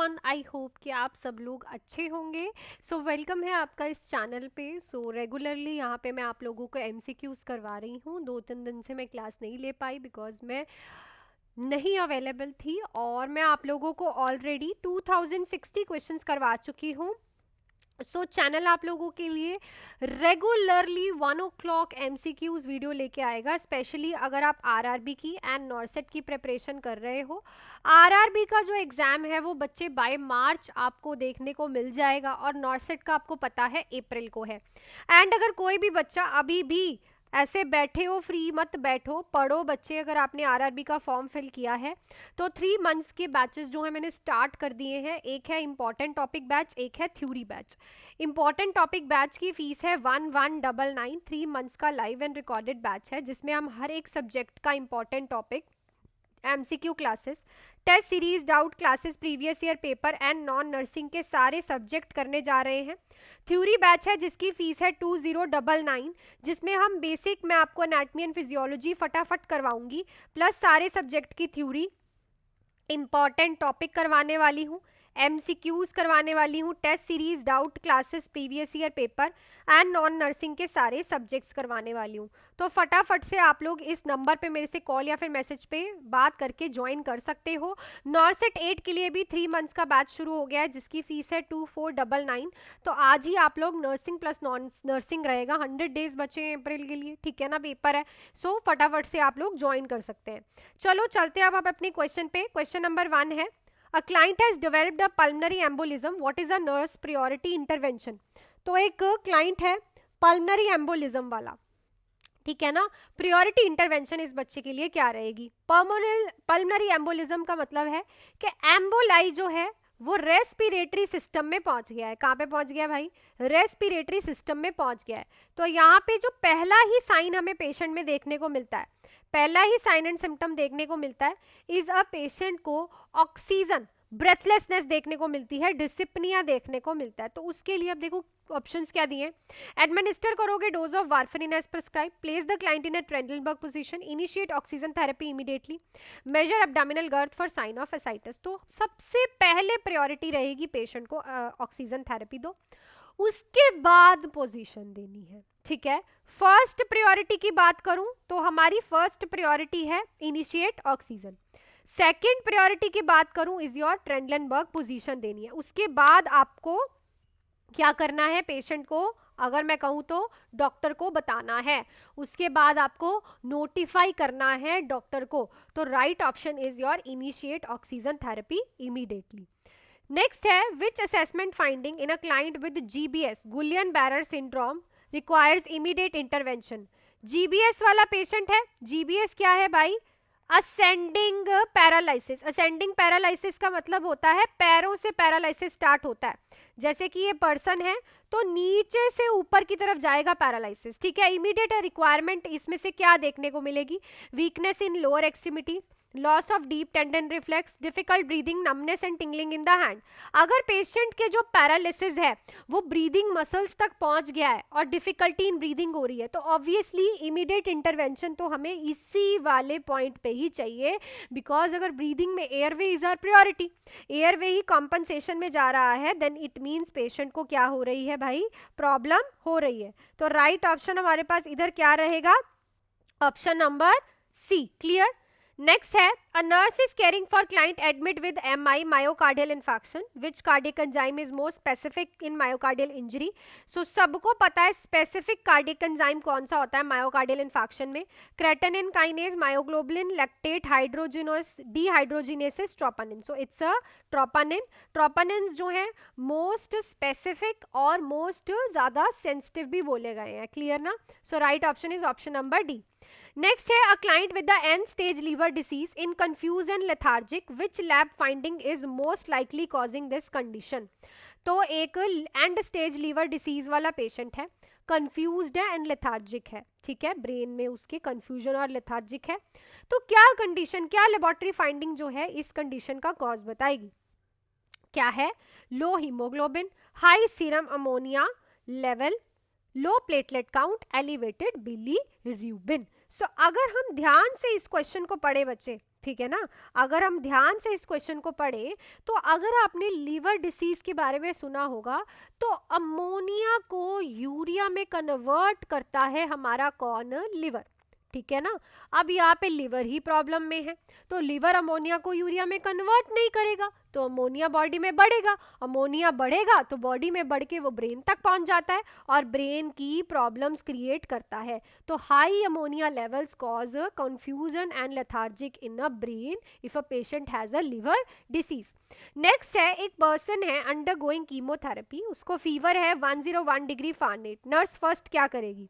Everyone, I hope कि आप सब लोग अच्छे होंगे। सो वेलकम है आपका इस चैनल पे। सो रेगुलरली यहाँ पे मैं आप लोगों को एमसीक्यूज़ करवा रही हूँ। 2-3 दिन से मैं क्लास नहीं ले पाई बिकॉज मैं नहीं अवेलेबल थी, और मैं आप लोगों को ऑलरेडी 2060 क्वेश्चंस करवा चुकी हूँ। चैनल आप लोगों के लिए रेगुलरली 1 o'clock MCQs वीडियो लेके आएगा, स्पेशली अगर आप आरआरबी की एंड नॉर्सेट की प्रिपरेशन कर रहे हो। आरआरबी का जो एग्ज़ाम है वो बच्चे बाय मार्च आपको देखने को मिल जाएगा, और नॉर्सेट का आपको पता है अप्रैल को है। एंड अगर कोई भी बच्चा अभी भी ऐसे बैठे हो, फ्री मत बैठो, पढ़ो बच्चे। अगर आपने आरआरबी का फॉर्म फिल किया है तो 3 मंथ्स के बैचेस जो है मैंने स्टार्ट कर दिए हैं। एक है इंपॉर्टेंट टॉपिक बैच, एक है theory batch. Important topic batch की फीस है 1199। 3 मंथ्स का लाइव एंड रिकॉर्डेड बैच है जिसमें हम हर एक सब्जेक्ट का important topic, MCQ classes, test series, doubt classes, previous year paper and non nursing के सारे सब्जेक्ट करने जा रहे हैं। थ्योरी बैच है जिसकी फीस है 2099, जिसमें हम बेसिक, मैं आपको एनाटॉमी एंड फिजियोलॉजी फटाफट करवाऊंगी, प्लस सारे सब्जेक्ट की थ्योरी, इंपॉर्टेंट टॉपिक करवाने वाली हूँ, एमसीक्यूज करवाने वाली हूँ, test series, doubt classes, previous year paper and non nursing के सारे सब्जेक्ट्स करवाने वाली हूँ। तो फटाफट से आप लोग इस नंबर पे मेरे से कॉल या फिर मैसेज पे बात करके ज्वाइन कर सकते हो। नॉर्सेट 8 के लिए भी 3 मंथ्स का बैच शुरू हो गया है जिसकी फीस है 2499। तो आज ही आप लोग नर्सिंग प्लस नॉन नर्सिंग रहेगा। 100 डेज बचे हैं अप्रैल के लिए, ठीक है ना, पेपर है। सो फटाफट से आप लोग ज्वाइन कर सकते हैं। चलो चलते हैं अब आप अपने क्वेश्चन पे। क्वेश्चन नंबर 1 है, A client has developed a pulmonary embolism. What is a nurse priority intervention? तो एक क्लाइंट है पल्मनरी एम्बोलिज्म वाला, ठीक है ना। प्रायोरिटी इंटरवेंशन इस बच्चे के लिए क्या रहेगी? पल्मनरी एम्बोलिज्म का मतलब है कि एम्बोलाई जो है वो रेस्पिरेटरी सिस्टम में पहुंच गया है। कहाँ पे पहुंच गया भाई? रेस्पिरेटरी सिस्टम में पहुंच गया है। तो यहाँ पे जो पहला ही साइन हमें पेशेंट में देखने को मिलता है, पहला ही साइन एंड सिम्टम देखने को मिलता है, इज अ पेशेंट को ऑक्सीजन, ब्रेथलेसनेस देखने को मिलती है, डिसिप्निया देखने को मिलता है। तो उसके लिए अब देखो ऑप्शंस क्या दिए। एडमिनिस्टर करोगे dose of warfarin as prescribe, place the client in a Trendelenburg position, initiate oxygen therapy immediately, measure abdominal girth for sign of ascites. तो सबसे पहले प्रायोरिटी रहेगी पेशेंट को ऑक्सीजन थेरेपी दो, उसके बाद पोजीशन देनी है, ठीक है। फर्स्ट प्रायोरिटी की बात करूं तो हमारी फर्स्ट प्रायोरिटी है इनिशिएट ऑक्सीजन। सेकंड प्रायोरिटी की बात करूं इज योर ट्रेंडलबर्ग पोजीशन देनी है। उसके बाद आपको क्या करना है? पेशेंट को, अगर मैं कहूं तो डॉक्टर को बताना है, उसके बाद आपको नोटिफाई करना है डॉक्टर को। तो right option is your initiate oxygen therapy immediately. Next है, which assessment finding in a client with GBS, Guillain Barre syndrome, requires immediate intervention. GBS वाला पेशेंट है। जीबीएस क्या है भाई? Ascending paralysis. असेंडिंग पैरालिसिस का मतलब होता है पैरों से पैरालिसिस स्टार्ट होता है। जैसे कि ये पर्सन है तो नीचे से ऊपर की तरफ जाएगा पैरालिसिस, ठीक है। इमीडिएट रिक्वायरमेंट इसमें से क्या देखने को मिलेगी? Weakness in lower extremity, loss of deep tendon reflex, difficult breathing, numbness and tingling in the hand. अगर पेशेंट के जो पैरालिसिस है वो ब्रीदिंग मसल्स तक पहुंच गया है और डिफिकल्टी इन ब्रीदिंग हो रही है, तो ऑब्वियसली इमीडिएट इंटरवेंशन तो हमें इसी वाले पॉइंट पे ही चाहिए, बिकॉज अगर ब्रीदिंग में airway is our priority, airway ही कॉम्पनसेशन में जा रहा है, देन इट मीन्स पेशेंट को क्या हो रही है भाई? प्रॉब्लम हो रही है। तो राइट ऑप्शन हमारे पास इधर क्या रहेगा? Option number C. Clear? Next है, a nurse is caring for client admit with MI, myocardial infection, which cardiac enzyme is more specific in myocardial injury. So सबको पता है स्पेसिफिक कार्डियक एंजाइम कौन सा होता है मायोकार्डियल इन्फेक्शन में? Creatinine kinase, myoglobulin, lactate hydrogenase dehydrogenases, troponin. So it's a troponin. Troponin जो है मोस्ट स्पेसिफिक और मोस्ट ज्यादा सेंसिटिव भी बोले गए हैं। क्लियर ना? So right option is option number D. Next है, a client with the end stage liver disease in confuse and lethargic, which lab finding is most likely causing this condition. तो एक end stage liver disease वाला patient है, confused है and lethargic है, ठीक है, brain में उसके कंफ्यूजन और लेथार्जिक है। तो क्या कंडीशन, क्या लेबोरेटरी फाइंडिंग जो है इस कंडीशन का कॉज बताएगी? क्या है? Low haemoglobin, high serum ammonia level, low platelet count, elevated bilirubin. So अगर हम ध्यान से इस क्वेश्चन को पढ़े बच्चे ठीक है ना। अगर हम ध्यान से इस क्वेश्चन को पढ़े तो अगर आपने लीवर डिसीज के बारे में सुना होगा तो अमोनिया को यूरिया में कन्वर्ट करता है हमारा कौन, लिवर, ठीक है ना। अब यहाँ पे लिवर ही प्रॉब्लम में है तो लिवर अमोनिया को यूरिया में कन्वर्ट नहीं करेगा तो अमोनिया बॉडी में बढ़ेगा, अमोनिया बढ़ेगा तो बॉडी में बढ़ के वो ब्रेन तक पहुंच जाता है और ब्रेन की प्रॉब्लम्स क्रिएट करता है। तो high ammonia levels cause confusion and lethargic in a brain if a patient has a liver disease. Next है, एक पर्सन है अंडर गोइंग कीमोथेरेपी, उसको फीवर है 101 डिग्री फ़ारेनहाइट। नर्स फर्स्ट क्या करेगी,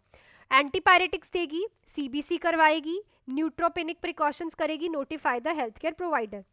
एंटीपायरेटिक्स देगी, सीबीसी करवाएगी, न्यूट्रोपेनिक प्रिकॉशंस करेगी, notify the health care provider.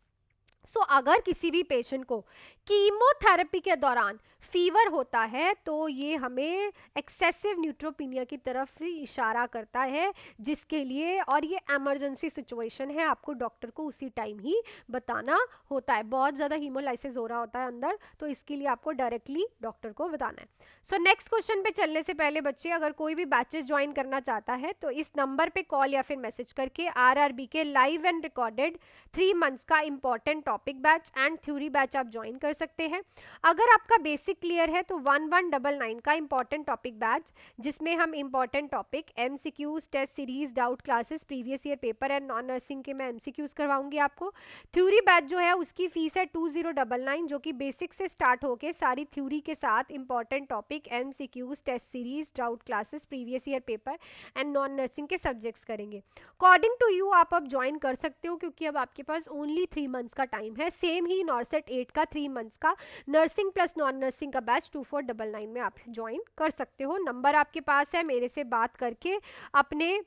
So अगर किसी भी पेशेंट को कीमोथेरेपी के दौरान फीवर होता है तो ये हमें एक्सेसिव न्यूट्रोपीनिया की तरफ ही इशारा करता है, जिसके लिए, और ये इमरजेंसी सिचुएशन है, आपको डॉक्टर को उसी टाइम ही बताना होता है। बहुत ज़्यादा हीमोलाइसिस हो रहा होता है अंदर, तो इसके लिए आपको डायरेक्टली डॉक्टर को बताना है। सो नेक्स्ट क्वेश्चन पे चलने से पहले बच्चे, अगर कोई भी बैचेस ज्वाइन करना चाहता है तो इस नंबर पे कॉल या फिर मैसेज करके RRB के लाइव एंड रिकॉर्डेड 3 मंथ्स का important topic batch and theory batch आप ज्वाइन कर सकते हैं। अगर आपका बेसिक क्लियर है तो 1199 का इंपॉर्टेंट टॉपिक बैच, जिसमें हम important topic MCQs, test series, doubt classes, previous year paper and non nursing के मैं MCQs करवाऊंगी आपको। थ्योरी बैच जो है उसकी फीस है 2099, जो कि बेसिक से स्टार्ट होके सारी थ्योरी के साथ important topic, MCQs, test series, doubt classes, previous year paper and non nursing के सब्जेक्ट्स करेंगे। अकॉर्डिंग टू यू आप अब ज्वाइन कर सकते हो, क्योंकि अब आपके पास ओनली 3 मंथ्स का टाइम है। सेम ही नॉर्सेट 8 का 3 मंथ्स का नर्सिंग प्लस नॉन नर्सिंग का बैच 2499 में आप ज्वाइन कर सकते हो। नंबर आपके पास है, मेरे से बात करके अपने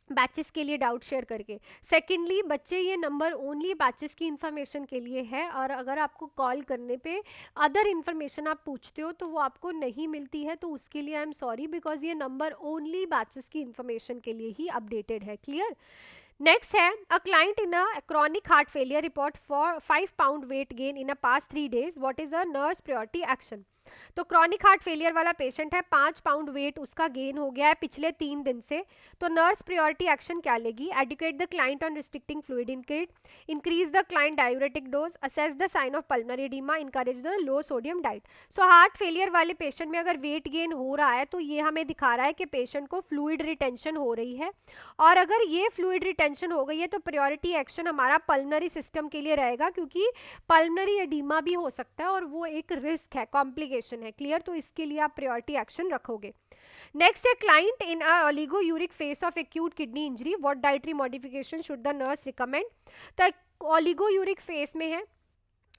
बैचेस के लिए डाउट शेयर करके। सेकेंडली बच्चे, ये नंबर ओनली बैचेस की इन्फॉर्मेशन के लिए है, और अगर आपको कॉल करने पे अदर इन्फॉर्मेशन आप पूछते हो तो वो आपको नहीं मिलती है, तो उसके लिए आई एम सॉरी, बिकॉज ये नंबर ओनली बैचेस की इन्फॉर्मेशन के लिए ही अपडेटेड है। क्लियर। नेक्स्ट है, a client in a chronic heart failure report for 5 pound weight gain in a past 3 days, what is a nurse priority action. तो chronic heart failure वाला patient है, 5 pound wait उसका gain हो गया है पिछले 3 दिन से, तो नर्स प्रायोरिटी एक्शन क्या लेगी, educate the client on restricting fluid intake, increase the client diuretic dose, assess the sign of pulmonary oedema, encourage the low sodium diet. So heart failure वाले पेशेंट में अगर वेट गेन हो रहा है तो ये हमें दिखा रहा है कि पेशेंट को फ्लूइड रिटेंशन हो रही है, और अगर ये फ्लूइड रिटेंशन हो गई है तो प्रायोरिटी एक्शन हमारा पल्मोनरी सिस्टम के लिए रहेगा, क्योंकि पल्मोनरी एडिमा भी हो सकता है और वो एक रिस्क है, कॉम्प्लिकेशन है। क्लियर। तो इसके लिए आप प्रायोरिटी एक्शन रखोगे। नेक्स्ट है, client in a oliguric phase of acute kidney injury, what dietary modification should the nurse recommend. तो ओलिगोयूरिक फेज में है,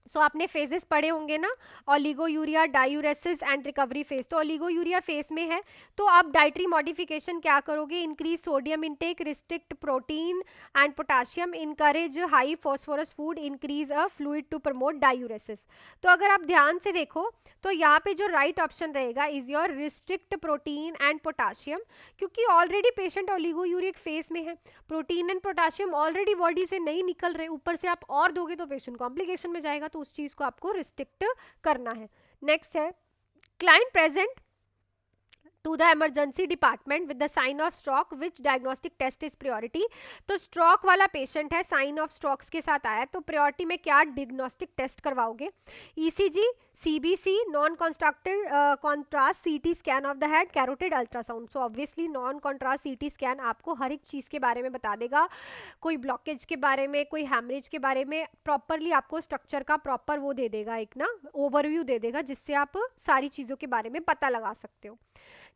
सो आपने फेजेस पढ़े होंगे ना, oliguria, diuresis and recovery phase. तो ओलिगोयूरिया फेज में है तो आप डाइटरी मॉडिफिकेशन क्या करोगे, increase sodium intake, restrict protein and potassium, encourage high phosphorus food, increase a fluid to promote diuresis. तो अगर आप ध्यान से देखो तो यहाँ पे जो राइट ऑप्शन रहेगा is your restrict protein and potassium, क्योंकि ऑलरेडी पेशेंट ओलिगोयूरिक फेज में है, protein and potassium already body से नहीं निकल रहे, ऊपर से आप और दोगे तो पेशेंट कॉम्प्लिकेशन में जाएगा, तो उस चीज को आपको रिस्ट्रिक्ट करना है। नेक्स्ट है, client present to the emergency department with the sign of stroke, which diagnostic test is priority. तो स्ट्रोक वाला पेशेंट है, साइन ऑफ स्ट्रोक्स के साथ आया, तो प्रायोरिटी में क्या डायग्नोस्टिक टेस्ट करवाओगे, ECG, CBC, non contrast CT scan of the head, carotid ultrasound. So obviously non contrast CT scan आपको हर एक चीज़ के बारे में बता देगा, कोई ब्लॉकेज के बारे में, कोई हैमरेज के बारे में, प्रॉपरली आपको स्ट्रक्चर का प्रॉपर वो दे देगा, एक ना ओवरव्यू दे देगा, जिससे आप सारी चीज़ों के बारे में पता लगा सकते हो।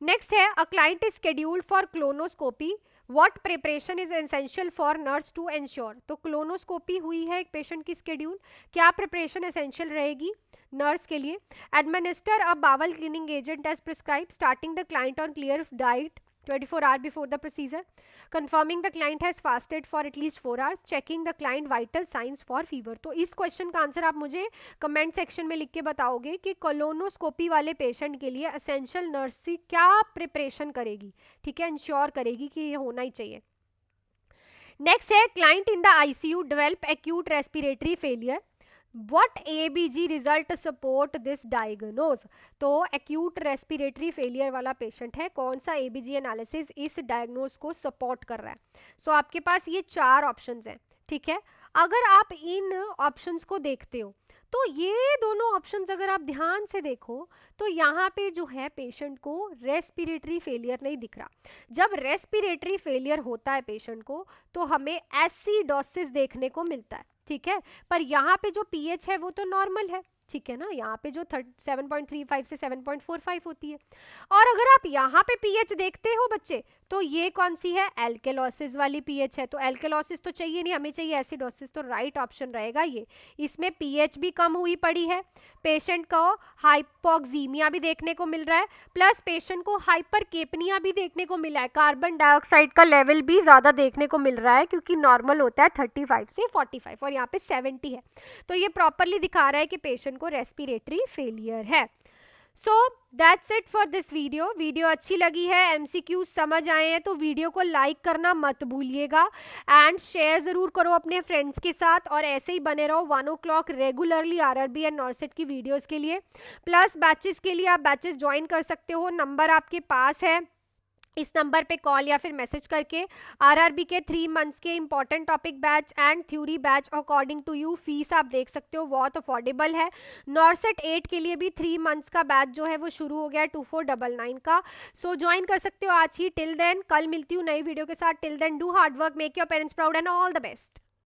नेक्स्ट है, a client is scheduled for colonoscopy, what preparation is essential for nurse to ensure. तो क्लोनोस्कोपी हुई है एक पेशेंट की शेड्यूल, क्या प्रिपरेशन एसेंशियल रहेगी नर्स के लिए, administer a bowel cleaning agent as prescribe, starting the client on clear diet 24 hours before the procedure, confirming the client has fasted for at least 4 hours, checking the client vital signs for fever। तो इस question का answer आप मुझे comment section में लिख के बताओगे कि कोलोनोस्कोपी वाले पेशेंट के लिए एसेंशियल नर्स क्या प्रिपरेशन करेगी, ठीक है, इंश्योर करेगी कि ये होना ही चाहिए। नेक्स्ट है, client in the ICU develop acute respiratory failure, What ABG result support this diagnose। तो एक्यूट रेस्पिरेटरी फेलियर वाला पेशेंट है, कौन सा ABG एनालिसिस इस डायग्नोज को सपोर्ट कर रहा है। सो आपके पास ये 4 ऑप्शंस हैं, ठीक है। अगर आप इन ऑप्शंस को देखते हो तो ये दोनों ऑप्शंस अगर आप ध्यान से देखो तो यहाँ पे जो है पेशेंट को रेस्पिरेटरी फेलियर नहीं दिख रहा। जब रेस्पिरेटरी फेलियर होता है पेशेंट को तो हमें एसिडोसिस देखने को मिलता है, ठीक है। पर यहाँ पे जो पीएच है वो तो नॉर्मल है, ठीक है ना। यहाँ पे जो 7.35 से 7.45 होती है। और अगर आप यहाँ पे पीएच देखते हो बच्चे तो ये कौन सी है, एल्केलोसिस वाली पीएच है। तो एल्केलोसिस तो चाहिए नहीं, हमें चाहिए एसिडोसिस, तो राइट ऑप्शन रहेगा ये। इसमें पीएच भी कम हुई पड़ी है, पेशेंट को हाइपोक्सीमिया भी देखने को मिल रहा है, प्लस पेशेंट को हाइपरकेपनिया भी देखने को मिला है। कार्बन डाइऑक्साइड का लेवल भी ज़्यादा देखने को मिल रहा है क्योंकि नॉर्मल होता है 35 से 45 और यहाँ पे 70 है। तो ये प्रॉपरली दिखा रहा है कि पेशेंट को रेस्पिरेटरी फेलियर है। So that's it for this video अच्छी लगी है, एमसीक्यू समझ आए हैं तो वीडियो को लाइक करना मत भूलिएगा एंड शेयर ज़रूर करो अपने फ्रेंड्स के साथ। और ऐसे ही बने रहो 1 o'clock रेगुलरली आरआरबी एंड नॉर्सेट की वीडियोस के लिए। प्लस बैचेस के लिए आप बैचेस ज्वाइन कर सकते हो, नंबर आपके पास है, इस नंबर पे कॉल या फिर मैसेज करके। आरआरबी के 3 मंथ्स के important topic batch and theory batch according to you, fees आप देख सकते हो बहुत अफोर्डेबल है। नॉर्सेट 8 के लिए भी 3 मंथ्स का बैच जो है वो शुरू हो गया है 2499 का। सो ज्वाइन कर सकते हो आज ही। टिल देन कल मिलती हूँ नई वीडियो के साथ। Till then do hard work, make your parents proud and all the best.